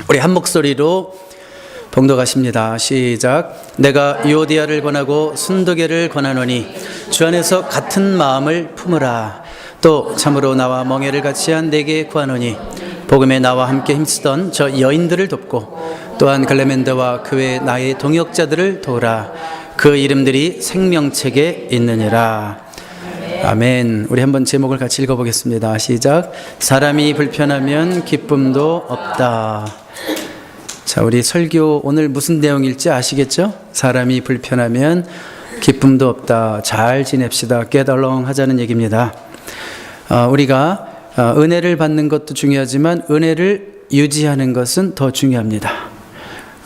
우리 한 목소리로 봉독하십니다. 시작. 내가 유오디아를 권하고 순도계를 권하노니 주 안에서 같은 마음을 품으라. 또 참으로 나와 멍에를 같이 한 내게 구하노니 복음에 나와 함께 힘쓰던 저 여인들을 돕고 또한 글레멘드와 그 외 나의 동역자들을 도우라. 그 이름들이 생명책에 있느니라. 아멘. 우리 한번 제목을 같이 읽어보겠습니다. 시작. 사람이 불편하면 기쁨도 없다. 자, 우리 설교 오늘 무슨 내용일지 아시겠죠? 사람이 불편하면 기쁨도 없다. 잘 지냅시다. Get along 하자는 얘기입니다. 우리가 은혜를 받는 것도 중요하지만 은혜를 유지하는 것은 더 중요합니다.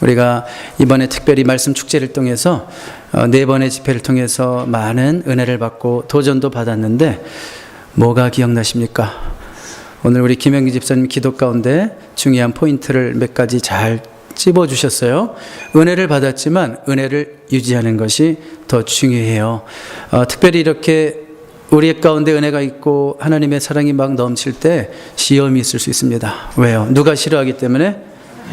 우리가 이번에 특별히 말씀 축제를 통해서 4번의 집회를 통해서 많은 은혜를 받고 도전도 받았는데 뭐가 기억나십니까? 오늘 우리 김영기 집사님 기도 가운데 중요한 포인트를 몇 가지 잘 찝어주셨어요. 은혜를 받았지만 은혜를 유지하는 것이 더 중요해요. 특별히 이렇게 우리 가운데 은혜가 있고 하나님의 사랑이 막 넘칠 때 시험이 있을 수 있습니다. 왜요? 누가 싫어하기 때문에?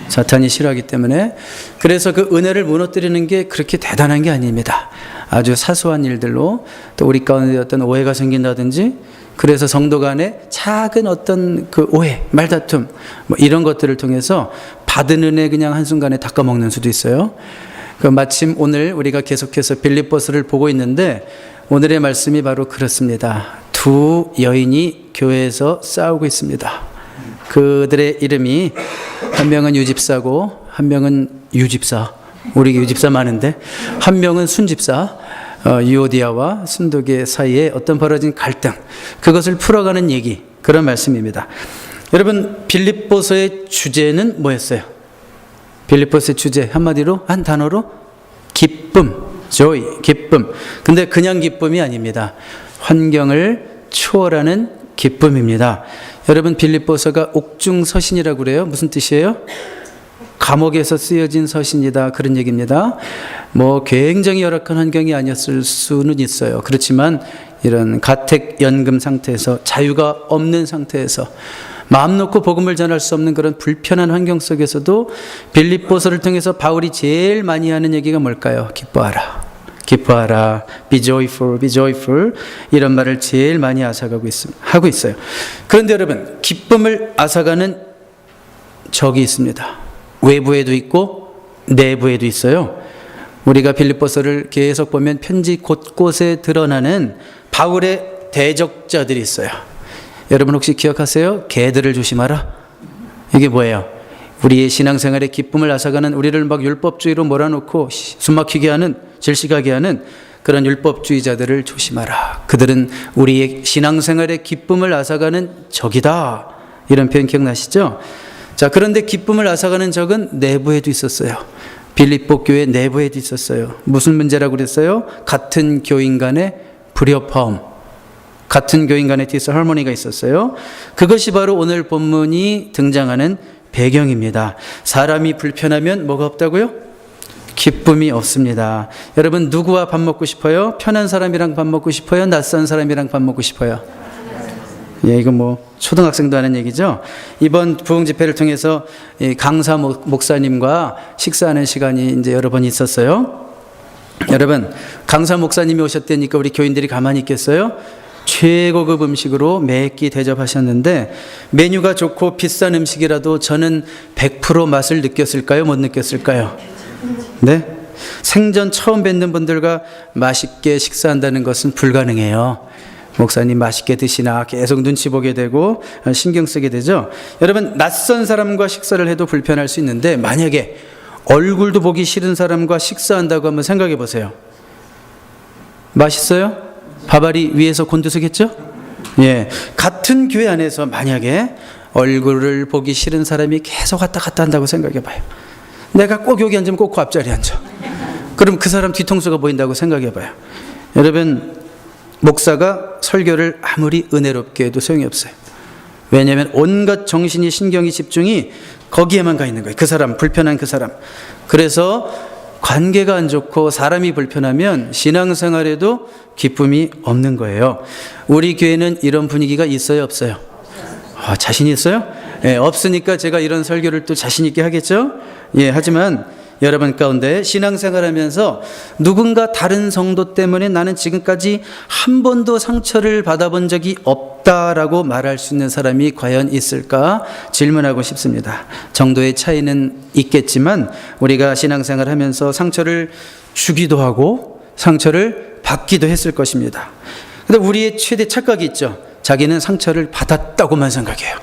사탄이 싫어하기 때문에. 그래서 그 은혜를 무너뜨리는 게 그렇게 대단한 게 아닙니다. 아주 사소한 일들로 또 우리 가운데 어떤 오해가 생긴다든지, 그래서 성도 간에 작은 어떤 그 오해, 말다툼 뭐 이런 것들을 통해서 받은 은혜 그냥 한순간에 닦아먹는 수도 있어요. 마침 오늘 우리가 계속해서 빌립보서를 보고 있는데 오늘의 말씀이 바로 그렇습니다. 두 여인이 교회에서 싸우고 있습니다. 그들의 이름이 한 명은 유집사고 한 명은 유집사. 우리 유집사 많은데 한 명은 순집사. 유오디아와 순도계 사이에 어떤 벌어진 갈등, 그것을 풀어가는 얘기, 그런 말씀입니다. 여러분, 빌립보서의 주제는 뭐였어요? 빌립보서의 주제 한마디로 한 단어로 기쁨, joy, 기쁨. 근데 그냥 기쁨이 아닙니다. 환경을 초월하는 기쁨입니다. 여러분, 빌립보서가 옥중서신이라고 그래요. 무슨 뜻이에요? 감옥에서 쓰여진 서신이다, 그런 얘기입니다. 뭐 굉장히 열악한 환경이 아니었을 수는 있어요. 그렇지만 이런 가택연금 상태에서, 자유가 없는 상태에서, 마음 놓고 복음을 전할 수 없는 그런 불편한 환경 속에서도 빌립보서를 통해서 바울이 제일 많이 하는 얘기가 뭘까요? 기뻐하라, 기뻐하라, be joyful, be joyful, 이런 말을 제일 많이 하고 있어요. 그런데 여러분, 기쁨을 앗아가는 적이 있습니다. 외부에도 있고 내부에도 있어요. 우리가 빌립보서를 계속 보면 편지 곳곳에 드러나는 바울의 대적자들이 있어요. 여러분 혹시 기억하세요? 개들을 조심하라. 이게 뭐예요? 우리의 신앙생활의 기쁨을 앗아가는, 우리를 막 율법주의로 몰아놓고 숨막히게 하는, 질식하게 하는 그런 율법주의자들을 조심하라. 그들은 우리의 신앙생활의 기쁨을 앗아가는 적이다. 이런 표현 기억나시죠? 자, 그런데 기쁨을 앗아가는 적은 내부에도 있었어요. 빌립보 교회 내부에도 있었어요. 무슨 문제라고 그랬어요? 같은 교인 간의 불협화음, 같은 교인 간의 디스하모니가 있었어요. 그것이 바로 오늘 본문이 등장하는 배경입니다. 사람이 불편하면 뭐가 없다고요? 기쁨이 없습니다. 여러분, 누구와 밥 먹고 싶어요? 편한 사람이랑 밥 먹고 싶어요? 낯선 사람이랑 밥 먹고 싶어요? 예, 이거 뭐 초등학생도 하는 얘기죠. 이번 부흥 집회를 통해서 강사 목사님과 식사하는 시간이 이제 여러 번 있었어요. 여러분, 강사 목사님이 오셨다니까 우리 교인들이 가만히 있겠어요? 최고급 음식으로 매 끼 대접하셨는데 메뉴가 좋고 비싼 음식이라도 저는 100% 맛을 느꼈을까요? 못 느꼈을까요? 네? 생전 처음 뵙는 분들과 맛있게 식사한다는 것은 불가능해요. 목사님 맛있게 드시나 계속 눈치 보게 되고 신경 쓰게 되죠. 여러분, 낯선 사람과 식사를 해도 불편할 수 있는데 만약에 얼굴도 보기 싫은 사람과 식사한다고 한번 생각해 보세요. 맛있어요? 밥알이 위에서 곤두서겠죠? 예, 같은 교회 안에서 만약에 얼굴을 보기 싫은 사람이 계속 왔다 갔다 한다고 생각해 봐요. 내가 꼭 여기 앉으면 꼭 그 앞자리에 앉아. 그럼 그 사람 뒤통수가 보인다고 생각해 봐요. 여러분, 목사가 설교를 아무리 은혜롭게 해도 소용이 없어요. 왜냐하면 온갖 정신이, 신경이, 집중이 거기에만 가 있는 거예요. 그 사람, 불편한 그 사람. 그래서 관계가 안 좋고 사람이 불편하면 신앙생활에도 기쁨이 없는 거예요. 우리 교회는 이런 분위기가 있어요, 없어요? 자신 있어요? 예, 없으니까 제가 이런 설교를 또 자신 있게 하겠죠? 예, 하지만 여러분 가운데 신앙생활하면서 누군가 다른 성도 때문에 나는 지금까지 한 번도 상처를 받아본 적이 없다라고 말할 수 있는 사람이 과연 있을까 질문하고 싶습니다. 정도의 차이는 있겠지만 우리가 신앙생활하면서 상처를 주기도 하고 상처를 받기도 했을 것입니다. 그런데 우리의 최대 착각이 있죠. 자기는 상처를 받았다고만 생각해요.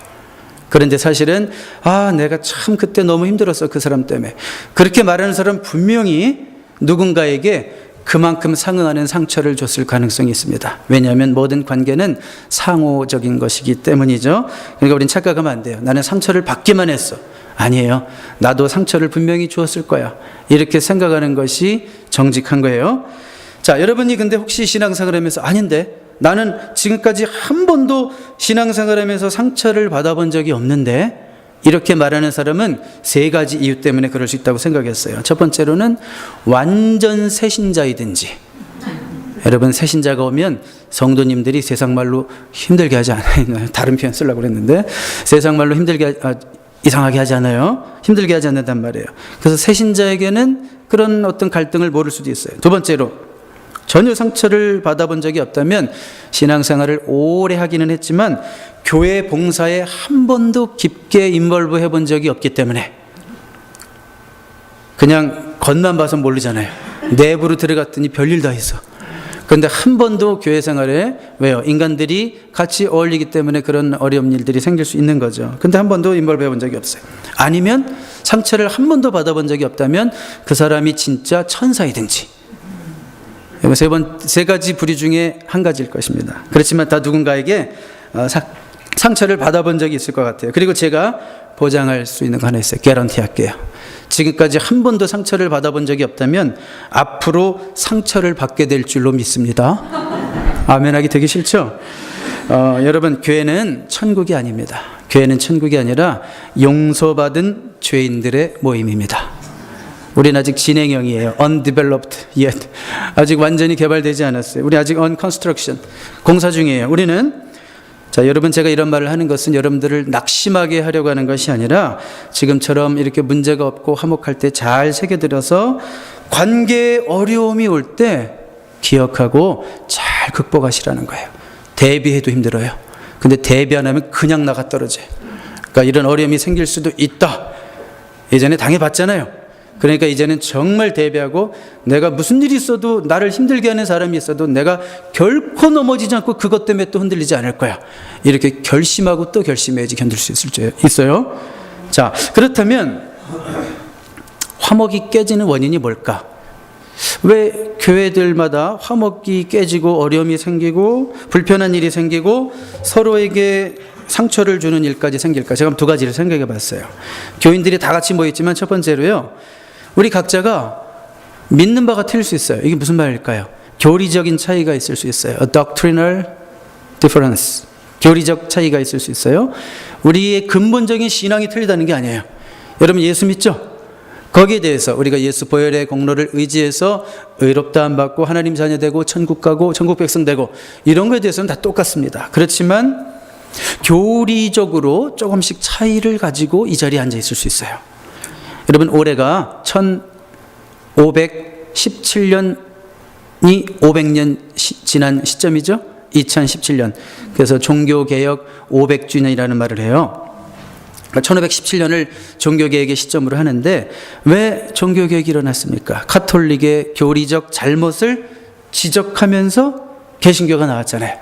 그런데 사실은 내가 참 그때 너무 힘들었어, 그 사람 때문에. 그렇게 말하는 사람 분명히 누군가에게 그만큼 상응하는 상처를 줬을 가능성이 있습니다. 왜냐하면 모든 관계는 상호적인 것이기 때문이죠. 그러니까 우린 착각하면 안 돼요. 나는 상처를 받기만 했어. 아니에요. 나도 상처를 분명히 주었을 거야. 이렇게 생각하는 것이 정직한 거예요. 자, 여러분이 근데 혹시 신앙생활 하면서 아닌데 나는 지금까지 한 번도 신앙생활하면서 상처를 받아본 적이 없는데, 이렇게 말하는 사람은 세 가지 이유 때문에 그럴 수 있다고 생각했어요. 첫 번째로는 완전 새신자이든지, 여러분 새신자가 오면 성도님들이 세상 말로 힘들게 하지 않아요. 다른 표현 쓰려고 그랬는데 세상 말로 이상하게 하지 않아요. 힘들게 하지 않는단 말이에요. 그래서 새신자에게는 그런 어떤 갈등을 모를 수도 있어요. 두 번째로, 전혀 상처를 받아본 적이 없다면 신앙생활을 오래 하기는 했지만 교회 봉사에 한 번도 깊게 인벌브 해본 적이 없기 때문에 그냥 겉만 봐서 모르잖아요. 내부로 들어갔더니 별일 다 있어. 그런데 한 번도 교회 생활에, 왜요? 인간들이 같이 어울리기 때문에 그런 어려운 일들이 생길 수 있는 거죠. 근데 한 번도 인벌브 해본 적이 없어요. 아니면 상처를 한 번도 받아본 적이 없다면 그 사람이 진짜 천사이든지, 세 가지 부류 중에 한 가지일 것입니다. 그렇지만 다 누군가에게 상처를 받아본 적이 있을 것 같아요. 그리고 제가 보장할 수 있는 거 하나 있어요. 개런티 할게요. 지금까지 한 번도 상처를 받아본 적이 없다면 앞으로 상처를 받게 될 줄로 믿습니다. 아멘 하기 되게 싫죠? 여러분, 교회는 천국이 아닙니다. 교회는 천국이 아니라 용서받은 죄인들의 모임입니다. 우리는 아직 진행형이에요. undeveloped yet. 아직 완전히 개발되지 않았어요. 우리 아직 on construction, 공사 중이에요. 우리는, 자, 여러분, 제가 이런 말을 하는 것은 여러분들을 낙심하게 하려고 하는 것이 아니라 지금처럼 이렇게 문제가 없고 화목할 때 잘 새겨들어서 관계에 어려움이 올 때 기억하고 잘 극복하시라는 거예요. 대비해도 힘들어요. 근데 대비 안 하면 그냥 나가 떨어져요. 그러니까 이런 어려움이 생길 수도 있다. 예전에 당해봤잖아요. 그러니까 이제는 정말 대비하고, 내가 무슨 일이 있어도, 나를 힘들게 하는 사람이 있어도 내가 결코 넘어지지 않고 그것 때문에 또 흔들리지 않을 거야. 이렇게 결심하고 또 결심해야지 견딜 수 있어요. 자, 그렇다면 화목이 깨지는 원인이 뭘까? 왜 교회들마다 화목이 깨지고 어려움이 생기고 불편한 일이 생기고 서로에게 상처를 주는 일까지 생길까? 제가 두 가지를 생각해 봤어요. 교인들이 다 같이 모였지만 첫 번째로요, 우리 각자가 믿는 바가 틀릴 수 있어요. 이게 무슨 말일까요? 교리적인 차이가 있을 수 있어요. A doctrinal difference. 교리적 차이가 있을 수 있어요. 우리의 근본적인 신앙이 틀리다는 게 아니에요. 여러분 예수 믿죠? 거기에 대해서 우리가 예수 보혈의 공로를 의지해서 의롭다함 받고 하나님 자녀 되고 천국 가고 천국 백성 되고 이런 거에 대해서는 다 똑같습니다. 그렇지만 교리적으로 조금씩 차이를 가지고 이 자리에 앉아 있을 수 있어요. 여러분, 올해가 1517년이 500년 지난 시점이죠. 2017년. 그래서 종교개혁 500주년이라는 말을 해요. 1517년을 종교개혁의 시점으로 하는데, 왜 종교개혁이 일어났습니까? 가톨릭의 교리적 잘못을 지적하면서 개신교가 나왔잖아요.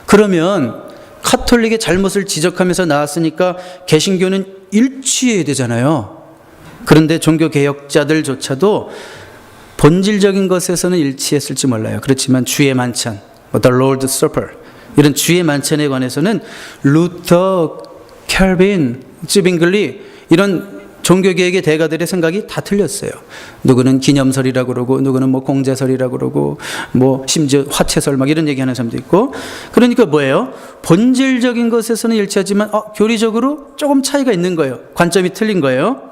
그러면 가톨릭의 잘못을 지적하면서 나왔으니까 개신교는 일치해야 되잖아요. 그런데 종교개혁자들조차도 본질적인 것에서는 일치했을지 몰라요. 그렇지만 주의 만찬, The Lord's Supper, 이런 주의 만찬에 관해서는 루터, 캘빈, 쯔빙글리 이런 종교개혁의 대가들의 생각이 다 틀렸어요. 누구는 기념설이라고 그러고, 누구는 뭐 공제설이라고 그러고, 뭐 심지어 화채설 막 이런 얘기하는 사람도 있고. 그러니까 뭐예요? 본질적인 것에서는 일치하지만 교리적으로 조금 차이가 있는 거예요. 관점이 틀린 거예요.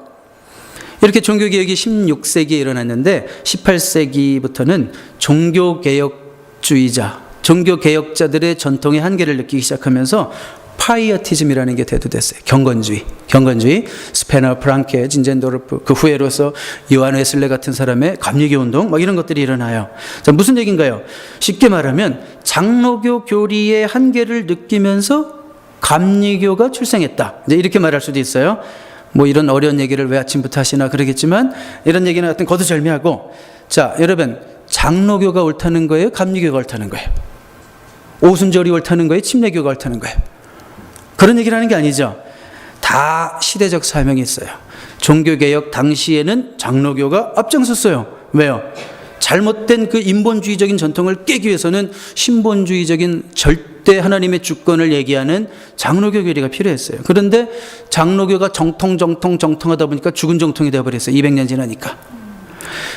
이렇게 종교개혁이 16세기에 일어났는데 18세기부터는 종교개혁주의자, 종교개혁자들의 전통의 한계를 느끼기 시작하면서 파이어티즘이라는 게 대두됐어요. 경건주의. 스페너, 프랑케, 진젠도르프, 그 후예로서 요한 웨슬레 같은 사람의 감리교 운동, 막 이런 것들이 일어나요. 자, 무슨 얘기인가요? 쉽게 말하면 장로교 교리의 한계를 느끼면서 감리교가 출생했다. 이제 이렇게 말할 수도 있어요. 뭐 이런 어려운 얘기를 왜 아침부터 하시나 그러겠지만, 이런 얘기는 하여튼 거두절미하고, 자, 여러분, 장로교가 옳다는 거예요? 감리교가 옳다는 거예요? 오순절이 옳다는 거예요? 침례교가 옳다는 거예요? 그런 얘기를 하는 게 아니죠. 다 시대적 사명이 있어요. 종교개혁 당시에는 장로교가 앞장섰어요. 왜요? 잘못된 그 인본주의적인 전통을 깨기 위해서는 신본주의적인 절대 하나님의 주권을 얘기하는 장로교 교리가 필요했어요. 그런데 장로교가 정통하다 보니까 죽은 정통이 되어버렸어요. 200년 지나니까.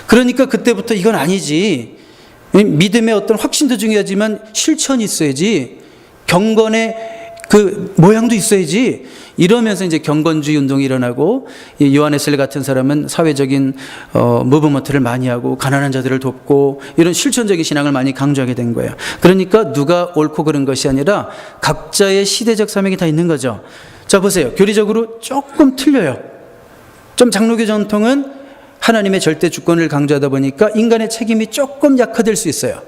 그러니까 그때부터 이건 아니지. 믿음의 어떤 확신도 중요하지만 실천이 있어야지. 경건의 그 모양도 있어야지. 이러면서 이제 경건주의 운동이 일어나고, 요한 웨슬리 같은 사람은 사회적인 무브먼트를 많이 하고 가난한 자들을 돕고 이런 실천적인 신앙을 많이 강조하게 된 거예요. 그러니까 누가 옳고 그른 것이 아니라 각자의 시대적 사명이 다 있는 거죠. 자, 보세요. 교리적으로 조금 틀려요. 좀 장로교 전통은 하나님의 절대 주권을 강조하다 보니까 인간의 책임이 조금 약화될 수 있어요.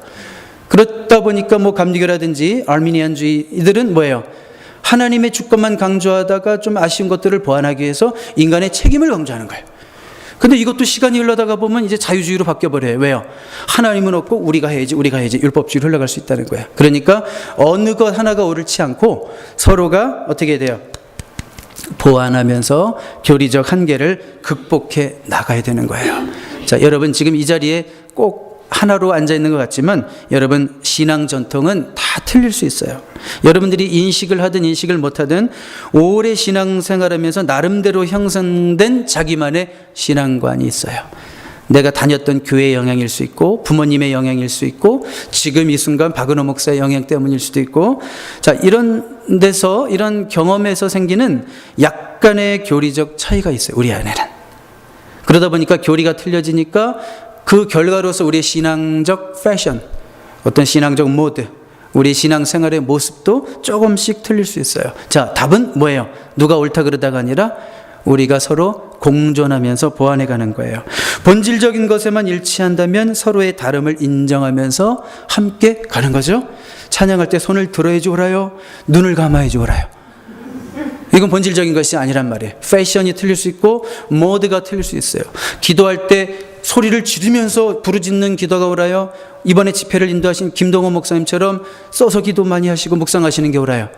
그렇다 보니까 뭐 감리교라든지 아르미니안주의 이들은 뭐예요? 하나님의 주권만 강조하다가 좀 아쉬운 것들을 보완하기 위해서 인간의 책임을 강조하는 거예요. 근데 이것도 시간이 흘러다가 보면 이제 자유주의로 바뀌어버려요. 왜요? 하나님은 없고 우리가 해야지 율법주의로 흘러갈 수 있다는 거예요. 그러니까 어느 것 하나가 옳지 않고 서로가 어떻게 돼요? 보완하면서 교리적 한계를 극복해 나가야 되는 거예요. 자, 여러분 지금 이 자리에 꼭 하나로 앉아 있는 것 같지만 여러분 신앙 전통은 다 틀릴 수 있어요. 여러분들이 인식을 하든 인식을 못하든 오래 신앙생활하면서 나름대로 형성된 자기만의 신앙관이 있어요. 내가 다녔던 교회의 영향일 수 있고 부모님의 영향일 수 있고 지금 이 순간 박은호 목사의 영향 때문일 수도 있고, 자, 이런 데서 이런 경험에서 생기는 약간의 교리적 차이가 있어요. 우리 안에는. 그러다 보니까 교리가 틀려지니까 그 결과로서 우리의 신앙적 패션, 어떤 신앙적 모드, 우리 신앙생활의 모습도 조금씩 틀릴 수 있어요. 자, 답은 뭐예요? 누가 옳다 그러다가 아니라 우리가 서로 공존하면서 보완해가는 거예요. 본질적인 것에만 일치한다면 서로의 다름을 인정하면서 함께 가는 거죠. 찬양할 때 손을 들어야지 옳아요? 눈을 감아야지 옳아요? 이건 본질적인 것이 아니란 말이에요. 패션이 틀릴 수 있고 모드가 틀릴 수 있어요. 기도할 때 소리를 지르면서 부르짖는 기도가 옳아요? 이번에 집회를 인도하신 김동호 목사님처럼 써서 기도 많이 하시고 묵상하시는 게 옳아요?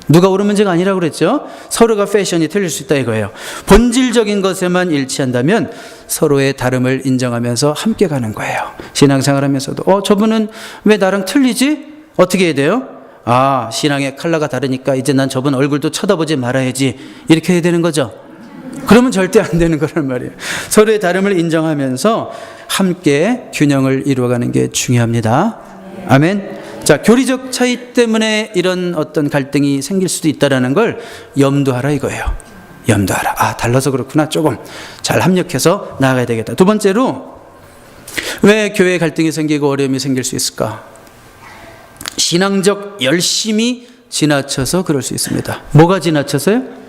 누가 옳은 문제가 아니라고 그랬죠? 서로가 패션이 틀릴 수 있다 이거예요. 본질적인 것에만 일치한다면 서로의 다름을 인정하면서 함께 가는 거예요. 신앙생활하면서도 저분은 왜 나랑 틀리지? 어떻게 해야 돼요? 신앙의 컬러가 다르니까 이제 난 저분 얼굴도 쳐다보지 말아야지, 이렇게 해야 되는 거죠. 그러면 절대 안 되는 거란 말이에요. 서로의 다름을 인정하면서 함께 균형을 이루어가는 게 중요합니다. 아멘. 자, 교리적 차이 때문에 이런 어떤 갈등이 생길 수도 있다는 걸 염두하라 이거예요. 염두하라. 달라서 그렇구나. 조금 잘 합력해서 나아가야 되겠다. 두 번째로, 왜 교회 갈등이 생기고 어려움이 생길 수 있을까? 신앙적 열심이 지나쳐서 그럴 수 있습니다. 뭐가 지나쳐서요?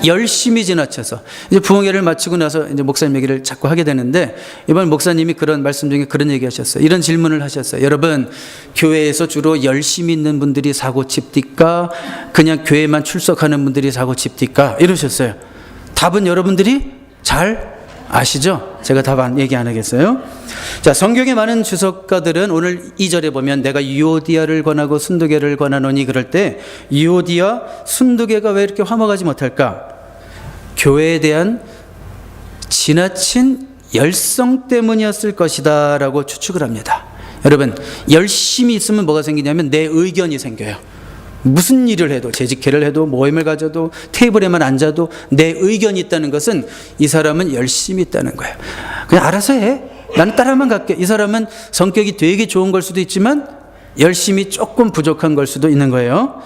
열심히 지나쳐서. 이제 부흥회를 마치고 나서 이제 목사님 얘기를 자꾸 하게 되는데, 이번 목사님이 그런 말씀 중에 그런 얘기 하셨어요. 이런 질문을 하셨어요. 여러분, 교회에서 주로 열심히 있는 분들이 사고 칩니까? 그냥 교회만 출석하는 분들이 사고 칩니까? 이러셨어요. 답은 여러분들이 잘 아시죠? 제가 답 얘기 안 하겠어요. 자, 성경의 많은 주석가들은 오늘 2절에 보면 내가 유오디아를 권하고 순두개를 권하노니, 그럴 때 유오디아, 순두개가 왜 이렇게 화목하지 못할까? 교회에 대한 지나친 열성 때문이었을 것이다 라고 추측을 합니다. 여러분, 열심히 있으면 뭐가 생기냐면 내 의견이 생겨요. 무슨 일을 해도, 재직회를 해도, 모임을 가져도, 테이블에만 앉아도 내 의견이 있다는 것은 이 사람은 열심히 있다는 거예요. 그냥 알아서 해. 나는 따라만 갈게. 이 사람은 성격이 되게 좋은 걸 수도 있지만 열심히 조금 부족한 걸 수도 있는 거예요.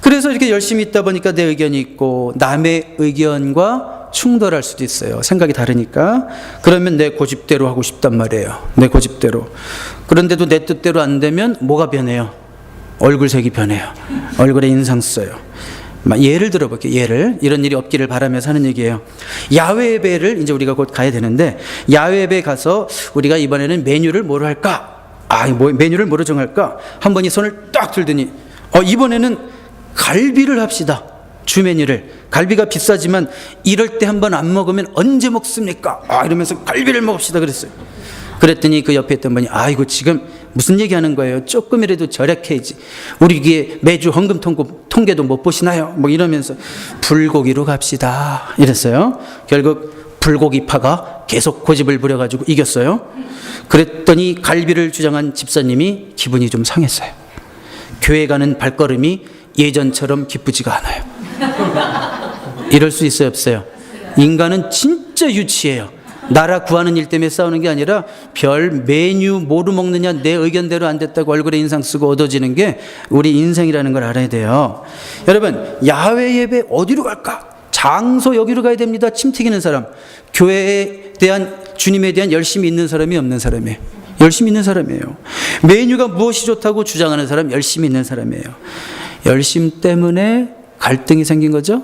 그래서 이렇게 열심히 있다 보니까 내 의견이 있고 남의 의견과 충돌할 수도 있어요. 생각이 다르니까. 그러면 내 고집대로 하고 싶단 말이에요. 내 고집대로. 그런데도 내 뜻대로 안 되면 뭐가 변해요? 얼굴색이 변해요. 얼굴에 인상 써요. 예를 들어볼게요. 이런 일이 없기를 바라면서 하는 얘기예요. 야외 예배를 이제 우리가 곧 가야 되는데, 야외 예배 가서 우리가 이번에는 메뉴를 뭐로 할까? 메뉴를 뭐로 정할까? 한 분이 손을 딱 들더니 이번에는 갈비를 합시다. 주 메뉴를. 갈비가 비싸지만 이럴 때 한 번 안 먹으면 언제 먹습니까? 이러면서 갈비를 먹읍시다 그랬어요. 그랬더니 그 옆에 있던 분이 이거 지금 무슨 얘기하는 거예요? 조금이라도 절약해야지. 우리 이게 매주 헌금 통계도 못 보시나요? 이러면서 불고기로 갑시다 이랬어요. 결국 불고기파가 계속 고집을 부려가지고 이겼어요. 그랬더니 갈비를 주장한 집사님이 기분이 좀 상했어요. 교회 가는 발걸음이 예전처럼 기쁘지가 않아요. 이럴 수 있어요, 없어요? 인간은 진짜 유치해요. 나라 구하는 일 때문에 싸우는 게 아니라 별 메뉴 뭐로 먹느냐 내 의견대로 안 됐다고 얼굴에 인상 쓰고 얻어지는 게 우리 인생이라는 걸 알아야 돼요. 여러분, 야외 예배 어디로 갈까? 장소 여기로 가야 됩니다. 침 튀기는 사람. 교회에 대한, 주님에 대한 열심이 있는 사람이 없는 사람이에요. 열심히 있는 사람이에요. 메뉴가 무엇이 좋다고 주장하는 사람, 열심히 있는 사람이에요. 열심 때문에 갈등이 생긴 거죠.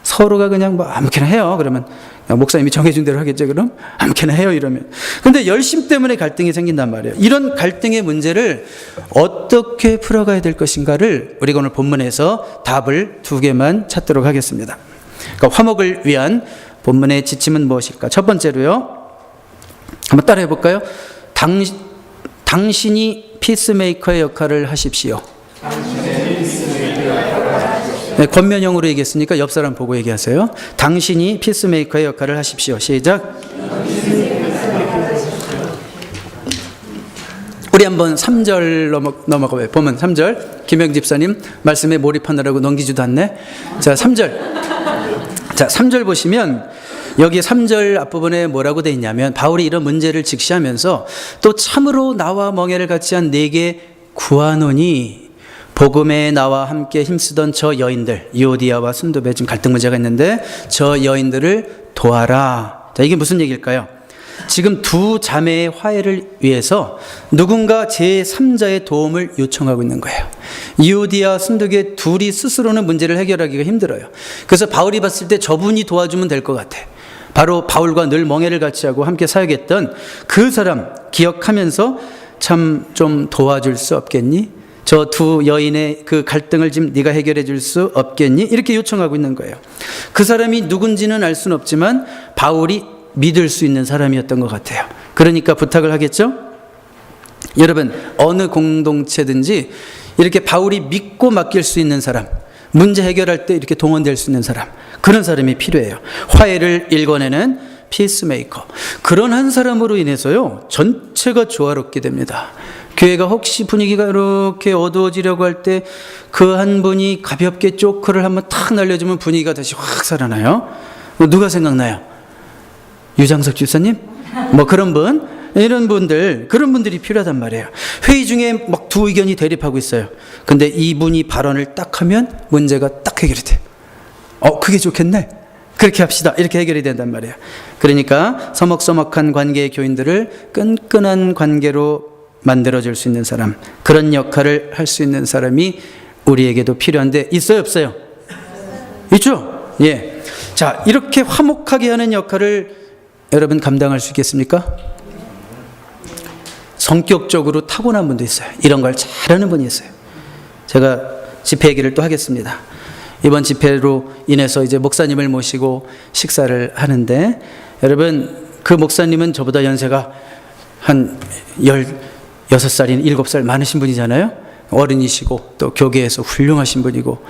서로가 그냥 아무렇게나 해요. 그러면 목사님이 정해준 대로 하겠죠. 그럼 아무렇게나 해요. 이러면. 근데 열심 때문에 갈등이 생긴단 말이에요. 이런 갈등의 문제를 어떻게 풀어가야 될 것인가를 우리가 오늘 본문에서 답을 2개만 찾도록 하겠습니다. 그러니까 화목을 위한 본문의 지침은 무엇일까? 첫 번째로요. 한번 따라해 볼까요? 당신이 피스메이커의 역할을 하십시오. 네, 권면형으로 얘기했으니까 옆 사람 보고 얘기하세요. 당신이 피스메이커의 역할을 하십시오. 시작. 우리 한번 3절 넘어가봐요. 보면 3절. 김영 집사님 말씀에 몰입하느라고 넘기지도 않네. 자, 3절. 자, 3절 보시면 여기 3절 앞부분에 뭐라고 되어 있냐면, 바울이 이런 문제를 직시하면서 또 참으로 나와 멍에를 같이 한 내게 구하노니 복음에 나와 함께 힘쓰던 저 여인들, 유오디아와 순도베, 지금 갈등 문제가 있는데 저 여인들을 도와라. 자, 이게 무슨 얘기일까요? 지금 두 자매의 화해를 위해서 누군가 제3자의 도움을 요청하고 있는 거예요. 유오디아, 순도계 둘이 스스로는 문제를 해결하기가 힘들어요. 그래서 바울이 봤을 때 저분이 도와주면 될 것 같아. 바로 바울과 늘 멍에를 같이 하고 함께 사역했던 그 사람 기억하면서 참 좀 도와줄 수 없겠니? 저 두 여인의 그 갈등을 지금 네가 해결해 줄 수 없겠니? 이렇게 요청하고 있는 거예요. 그 사람이 누군지는 알 수는 없지만 바울이 믿을 수 있는 사람이었던 것 같아요. 그러니까 부탁을 하겠죠? 여러분, 어느 공동체든지 이렇게 바울이 믿고 맡길 수 있는 사람, 문제 해결할 때 이렇게 동원될 수 있는 사람, 그런 사람이 필요해요. 화해를 일궈내는 피스메이커. 그런 한 사람으로 인해서요, 전체가 조화롭게 됩니다. 교회가 혹시 분위기가 이렇게 어두워지려고 할 때 그 한 분이 가볍게 쪼크를 한번 탁 날려주면 분위기가 다시 확 살아나요. 누가 생각나요? 유장석 집사님? 그런 분? 이런 분들, 그런 분들이 필요하단 말이에요. 회의 중에 막 두 의견이 대립하고 있어요. 근데 이분이 발언을 딱 하면 문제가 딱 해결이 돼요. 그게 좋겠네. 그렇게 합시다. 이렇게 해결이 된단 말이에요. 그러니까 서먹서먹한 관계의 교인들을 끈끈한 관계로 만들어줄 수 있는 사람, 그런 역할을 할 수 있는 사람이 우리에게도 필요한데 있어요, 없어요? 있죠? 예. 자, 이렇게 화목하게 하는 역할을 여러분 감당할 수 있겠습니까? 성격적으로 타고난 분도 있어요. 이런 걸 잘하는 분이 있어요. 제가 집회 얘기를 또 하겠습니다. 이번 집회로 인해서 이제 목사님을 모시고 식사를 하는데, 여러분, 그 목사님은 저보다 연세가 한 16살이나 7살 많으신 분이잖아요. 어른이시고 또 교계에서 훌륭하신 분이고,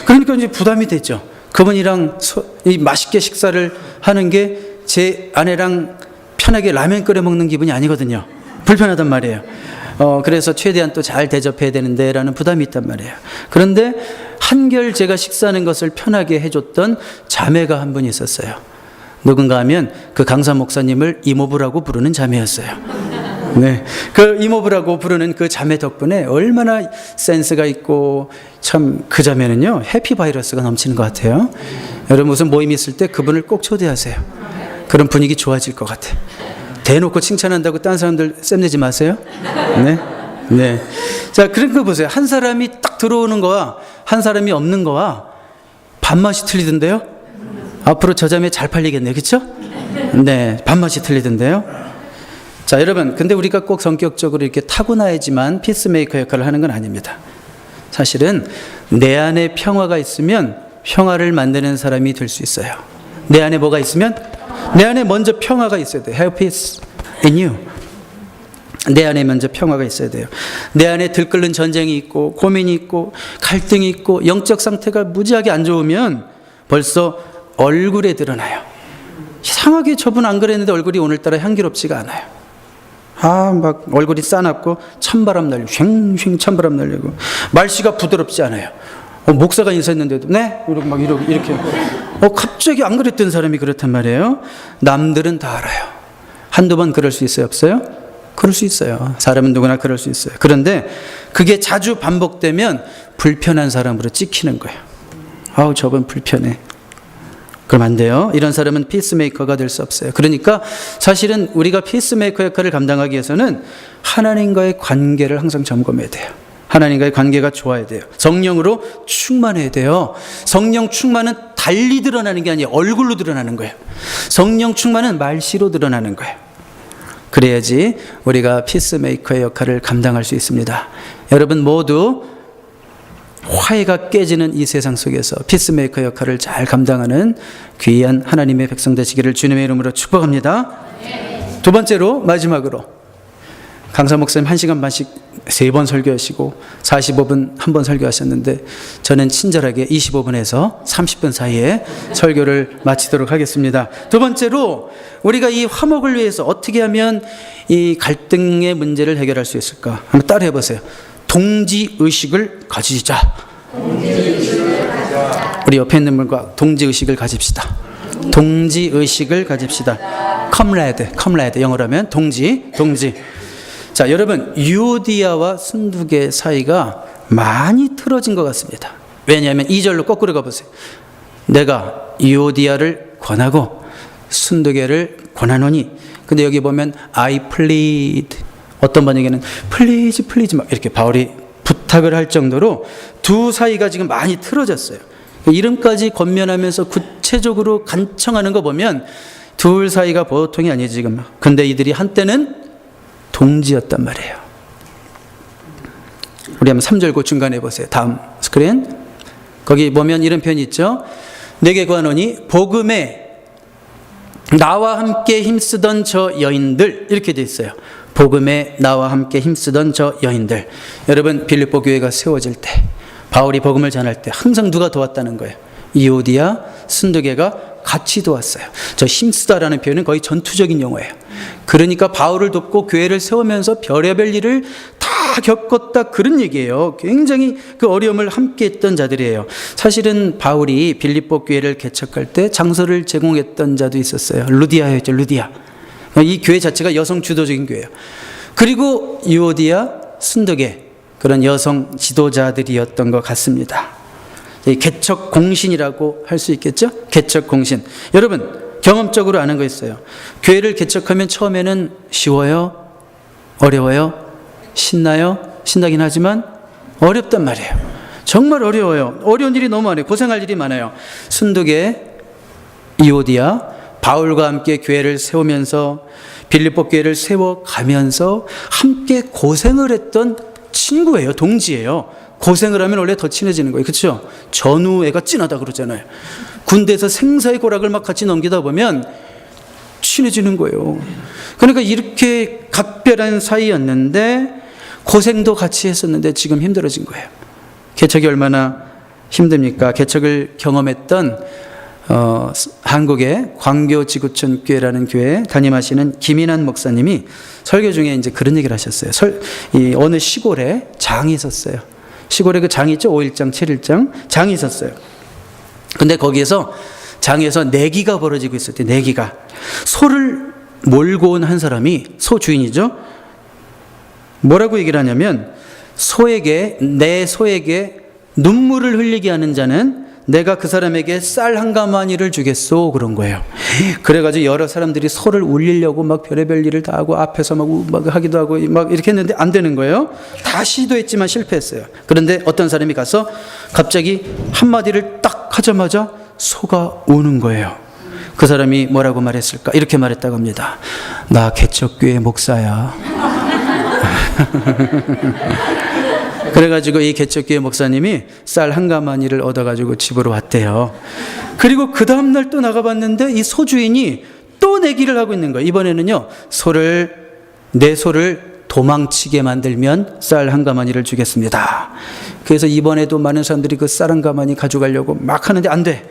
그러니까 이제 부담이 됐죠. 그분이랑 이 맛있게 식사를 하는 게 제 아내랑 편하게 라면 끓여 먹는 기분이 아니거든요. 불편하단 말이에요. 그래서 최대한 또 잘 대접해야 되는데 라는 부담이 있단 말이에요. 그런데 한결 제가 식사하는 것을 편하게 해줬던 자매가 한 분이 있었어요. 누군가 하면 그 강사 목사님을 이모부라고 부르는 자매였어요. 네, 그 이모부라고 부르는 그 자매 덕분에 얼마나 센스가 있고, 참 그 자매는요 해피바이러스가 넘치는 것 같아요. 여러분, 무슨 모임 있을 때 그분을 꼭 초대하세요. 그런 분위기 좋아질 것 같아요. 대놓고 칭찬한다고 딴 사람들 쌤내지 마세요. 네, 네. 자, 그런 거 보세요. 한 사람이 딱 들어오는 거와 한 사람이 없는 거와 밥맛이 틀리던데요? 앞으로 저 자매 잘 팔리겠네요. 그렇죠? 네, 밥맛이 틀리던데요. 자, 여러분, 근데 우리가 꼭 성격적으로 이렇게 타고나야지만 피스메이커 역할을 하는 건 아닙니다. 사실은 내 안에 평화가 있으면 평화를 만드는 사람이 될 수 있어요. 내 안에 뭐가 있으면? 내 안에 먼저 평화가 있어야 돼요. Have peace in you. 내 안에 먼저 평화가 있어야 돼요. 내 안에 들끓는 전쟁이 있고 고민이 있고 갈등이 있고 영적 상태가 무지하게 안 좋으면 벌써 얼굴에 드러나요. 이상하게 저분 안 그랬는데 얼굴이 오늘따라 향기롭지가 않아요. 막 얼굴이 싸납고 찬바람 날리고 쉥쉥 찬바람 날리고 말씨가 부드럽지 않아요. 목사가 인사했는데도 네? 이렇게 갑자기 안 그랬던 사람이 그렇단 말이에요. 남들은 다 알아요. 한두 번 그럴 수 있어요? 없어요? 그럴 수 있어요. 사람은 누구나 그럴 수 있어요. 그런데 그게 자주 반복되면 불편한 사람으로 찍히는 거예요. 저분 불편해. 그럼 안 돼요. 이런 사람은 피스메이커가 될 수 없어요. 그러니까 사실은 우리가 피스메이커 역할을 감당하기 위해서는 하나님과의 관계를 항상 점검해야 돼요. 하나님과의 관계가 좋아야 돼요. 성령으로 충만해야 돼요. 성령 충만은 달리 드러나는 게 아니에요. 얼굴로 드러나는 거예요. 성령 충만은 말씨로 드러나는 거예요. 그래야지 우리가 피스메이커의 역할을 감당할 수 있습니다. 여러분 모두 화해가 깨지는 이 세상 속에서 피스메이커 역할을 잘 감당하는 귀한 하나님의 백성 되시기를 주님의 이름으로 축복합니다. 두 번째로 마지막으로 강사 목사님 1시간 반씩 3번 설교하시고 45분 한 번 설교하셨는데 저는 친절하게 25분에서 30분 사이에 설교를 마치도록 하겠습니다. 두 번째로 우리가 이 화목을 위해서 어떻게 하면 이 갈등의 문제를 해결할 수 있을까? 한번 따라해 보세요. 동지의식을 가지자. 우리 옆에 있는 분과 동지의식을 가집시다. 동지의식을 가집시다. 컴레드 영어로 하면 동지. 자, 여러분 유오디아와 순두계 사이가 많이 틀어진 것 같습니다. 왜냐하면 2절로 거꾸로 가보세요. 내가 유오디아를 권하고 순두계를 권하노니. 근데 여기 보면 I plead, 어떤 번역에는 please 막 이렇게 바울이 부탁을 할 정도로 두 사이가 지금 많이 틀어졌어요. 이름까지 권면하면서 구체적으로 간청하는 거 보면 둘 사이가 보통이 아니지 지금. 근데 이들이 한때는 동지였단 말이에요. 우리 한번 3절 그 중간에 보세요. 다음 스크린. 거기 보면 이런 표현이 있죠. 내게 구하노니 복음에 나와 함께 힘쓰던 저 여인들, 이렇게 돼 있어요. 복음에 나와 함께 힘쓰던 저 여인들. 여러분 빌립보 교회가 세워질 때 바울이 복음을 전할 때 항상 누가 도왔다는 거예요? 이오디아, 순두계가 같이 도왔어요. 저 힘쓰다라는 표현은 거의 전투적인 용어예요. 그러니까 바울을 돕고 교회를 세우면서 별의별 일을 다 겪었다 그런 얘기예요. 굉장히 그 어려움을 함께 했던 자들이에요. 사실은 바울이 빌립보 교회를 개척할 때 장소를 제공했던 자도 있었어요. 루디아였죠. 루디아. 이 교회 자체가 여성 주도적인 교회예요. 그리고 유오디아, 순두계, 그런 여성 지도자들이었던 것 같습니다. 개척 공신이라고 할 수 있겠죠? 개척 공신. 여러분 경험적으로 아는 거 있어요. 교회를 개척하면 처음에는 쉬워요? 어려워요? 신나요? 신나긴 하지만 어렵단 말이에요. 정말 어려워요. 어려운 일이 너무 많아요. 고생할 일이 많아요. 순두계, 이오디아, 바울과 함께 교회를 세우면서 빌립보 교회를 세워가면서 함께 고생을 했던 친구예요. 동지예요. 고생을 하면 원래 더 친해지는 거예요. 그렇죠? 전우애가 진하다 그러잖아요. 군대에서 생사의 고락을 막 같이 넘기다 보면 친해지는 거예요. 그러니까 이렇게 각별한 사이였는데 고생도 같이 했었는데 지금 힘들어진 거예요. 개척이 얼마나 힘듭니까? 개척을 경험했던 한국의 광교지구촌 교회라는 교회 담임하시는 김인환 목사님이 설교 중에 이제 그런 얘기를 하셨어요. 어느 시골에 장이 있었어요. 시골에 그 장이 있죠. 5일장, 7일장 장이 있었어요. 근데 거기에서 장에서 내기가 벌어지고 있었대요. 내기가. 소를 몰고 온 한 사람이 소 주인이죠. 뭐라고 얘기를 하냐면 내 소에게 눈물을 흘리게 하는 자는 내가 그 사람에게 쌀 한 가마니를 주겠소. 그런 거예요. 그래가지고 여러 사람들이 소를 울리려고 막 별의별 일을 다 하고 앞에서 막 하기도 하고 막 이렇게 했는데 안 되는 거예요. 다 시도했지만 실패했어요. 그런데 어떤 사람이 가서 갑자기 한마디를 딱 하자마자 소가 우는 거예요. 그 사람이 뭐라고 말했을까? 이렇게 말했다고 합니다. 나 개척교회 목사야. 그래가지고 이 개척교회 목사님이 쌀 한 가마니를 얻어가지고 집으로 왔대요. 그리고 그 다음날 또 나가봤는데 이 소주인이 또 내기를 하고 있는 거예요. 이번에는요, 내 소를 도망치게 만들면 쌀 한 가마니를 주겠습니다. 그래서 이번에도 많은 사람들이 그 쌀 한 가마니 가져가려고 막 하는데 안 돼.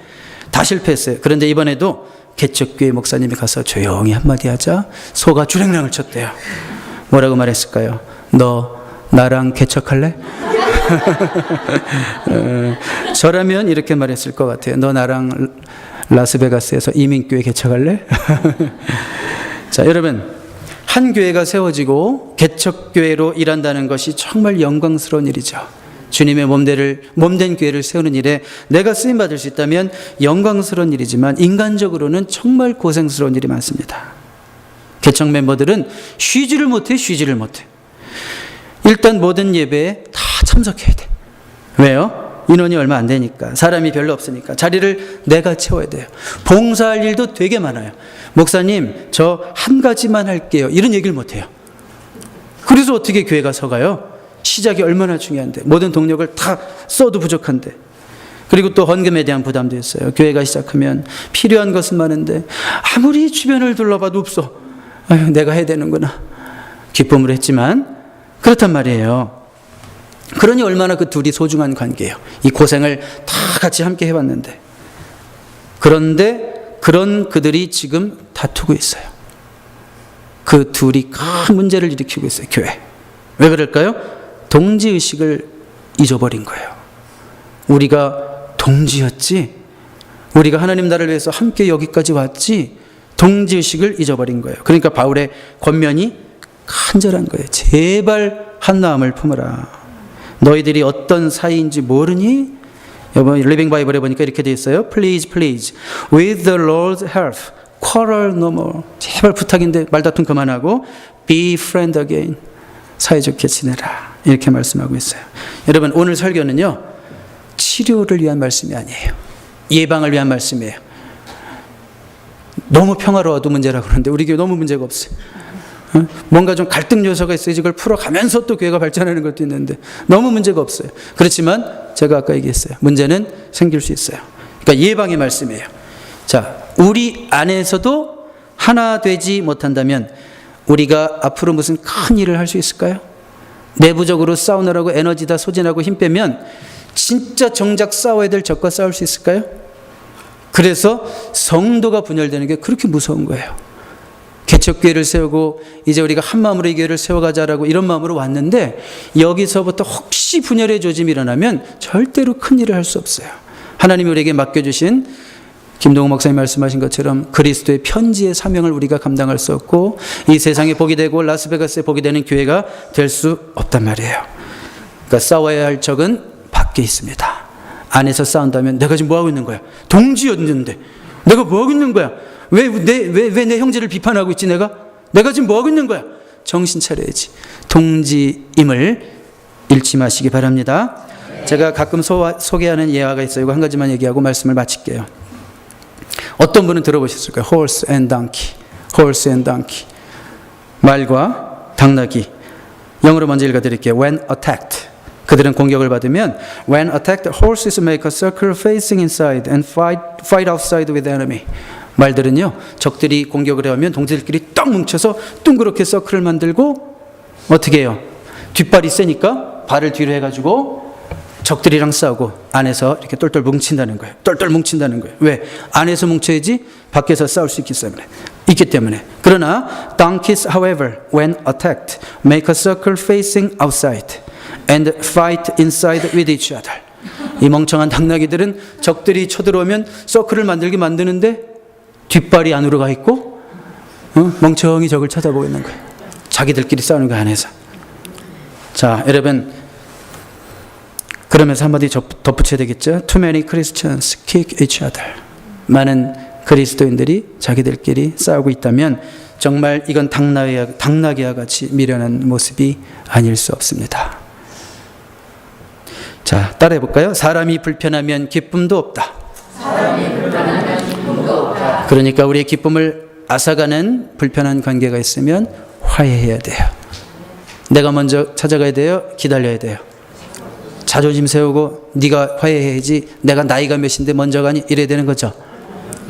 다 실패했어요. 그런데 이번에도 개척교회 목사님이 가서 조용히 한마디 하자 소가 주랭랑을 쳤대요. 뭐라고 말했을까요? 너 나랑 개척할래? 저라면 이렇게 말했을 것 같아요. 너 나랑 라스베가스에서 이민교회 개척할래? 자, 여러분, 한 교회가 세워지고 개척교회로 일한다는 것이 정말 영광스러운 일이죠. 주님의 몸된 교회를 세우는 일에 내가 쓰임받을 수 있다면 영광스러운 일이지만 인간적으로는 정말 고생스러운 일이 많습니다. 개척 멤버들은 쉬지를 못해. 일단 모든 예배에 다 참석해야 돼. 왜요? 인원이 얼마 안 되니까. 사람이 별로 없으니까. 자리를 내가 채워야 돼요. 봉사할 일도 되게 많아요. 목사님, 저 한 가지만 할게요. 이런 얘기를 못 해요. 그래서 어떻게 교회가 서가요? 시작이 얼마나 중요한데. 모든 동력을 다 써도 부족한데. 그리고 또 헌금에 대한 부담도 있어요. 교회가 시작하면 필요한 것은 많은데 아무리 주변을 둘러봐도 없어. 아유, 내가 해야 되는구나. 기쁨으로 했지만 그렇단 말이에요. 그러니 얼마나 그 둘이 소중한 관계예요. 이 고생을 다 같이 함께 해왔는데. 그런데 그런 그들이 지금 다투고 있어요. 그 둘이 큰 문제를 일으키고 있어요. 교회. 왜 그럴까요? 동지의식을 잊어버린 거예요. 우리가 동지였지. 우리가 하나님 나라를 위해서 함께 여기까지 왔지. 동지의식을 잊어버린 거예요. 그러니까 바울의 권면이 간절한 거예요. 제발 한 마음을 품어라. 너희들이 어떤 사이인지 모르니? 여러분 리빙 바이블에 보니까 이렇게 돼 있어요. Please, with the Lord's help, quarrel no more. 제발 부탁인데 말다툼 그만하고 be friend again. 사이좋게 지내라. 이렇게 말씀하고 있어요. 여러분 오늘 설교는요, 치료를 위한 말씀이 아니에요. 예방을 위한 말씀이에요. 너무 평화로워도 문제라고 그러는데 우리 교회 너무 문제가 없어요. 뭔가 좀 갈등 요소가 있어요. 이걸 풀어가면서 또 교회가 발전하는 것도 있는데 너무 문제가 없어요. 그렇지만 제가 아까 얘기했어요. 문제는 생길 수 있어요. 그러니까 예방의 말씀이에요. 자, 우리 안에서도 하나 되지 못한다면 우리가 앞으로 무슨 큰 일을 할 수 있을까요? 내부적으로 싸우느라고 에너지 다 소진하고 힘 빼면 진짜 정작 싸워야 될 적과 싸울 수 있을까요? 그래서 성도가 분열되는 게 그렇게 무서운 거예요. 개척교회를 세우고 이제 우리가 한 마음으로 이 교회를 세워가자라고 이런 마음으로 왔는데 여기서부터 혹시 분열의 조짐이 일어나면 절대로 큰 일을 할 수 없어요. 하나님이 우리에게 맡겨주신 김동욱 목사님 말씀하신 것처럼 그리스도의 편지의 사명을 우리가 감당할 수 없고 이 세상에 복이 되고 라스베가스에 복이 되는 교회가 될 수 없단 말이에요. 그러니까 싸워야 할 적은 밖에 있습니다. 안에서 싸운다면 내가 지금 뭐하고 있는 거야? 동지였는데 내가 뭐하고 있는 거야? 왜 내 형제를 비판하고 있지 내가 지금 뭐하고 있는 거야? 정신 차려야지. 동지임을 잃지 마시기 바랍니다. 제가 가끔 소개하는 예화가 있어요. 이거 한 가지만 얘기하고 말씀을 마칠게요. 어떤 분은 들어보셨을 거예요. Horse and donkey. 말과 당나귀. 영어로 먼저 읽어드릴게요. When attacked. 그들은 공격을 받으면 When attacked, horses make a circle facing inside and fight outside with the enemy. 말들은요, 적들이 공격을 해오면 동지들끼리 딱 뭉쳐서 둥그렇게 서클을 만들고 어떻게 해요? 뒷발이 세니까 발을 뒤로 해가지고 적들이랑 싸우고 안에서 이렇게 똘똘 뭉친다는 거예요. 왜? 안에서 뭉쳐야지 밖에서 싸울 수 있기 때문에. 그러나 donkeys, however, when attacked, make a circle facing outside and fight inside with each other. 이 멍청한 당나귀들은 적들이 쳐들어오면 서클을 만드는데 뒷발이 안으로 가 있고 멍청이 적을 쳐다보고 있는 거예요. 자기들끼리 싸우는 거 안에서. 자, 여러분, 그러면서 한마디 덧붙여야 되겠죠. Too many Christians kick each other. 많은 그리스도인들이 자기들끼리 싸우고 있다면 정말 이건 당나귀와 같이 미련한 모습이 아닐 수 없습니다. 자, 따라해 볼까요? 사람이 불편하면 기쁨도 없다. 그러니까 우리의 기쁨을 앗아가는 불편한 관계가 있으면 화해해야 돼요. 내가 먼저 찾아가야 돼요? 기다려야 돼요? 자존심 세우고 네가 화해해야지 내가 나이가 몇인데 먼저 가니 이래야 되는 거죠.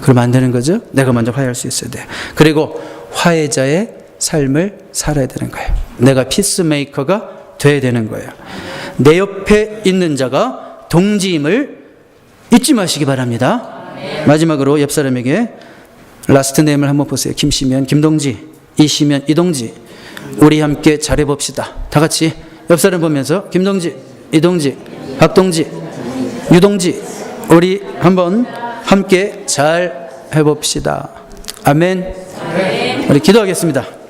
그러면 안 되는 거죠. 내가 먼저 화해할 수 있어야 돼요. 그리고 화해자의 삶을 살아야 되는 거예요. 내가 피스메이커가 돼야 되는 거예요. 내 옆에 있는 자가 동지임을 잊지 마시기 바랍니다. 마지막으로 옆 사람에게 라스트 네임을 한번 보세요. 김씨면 김동지, 이씨면 이동지. 우리 함께 잘해봅시다. 다 같이 옆 사람 보면서 김동지, 이동지, 박동지, 유동지. 우리 한번 함께 잘 해봅시다. 아멘. 우리 기도하겠습니다.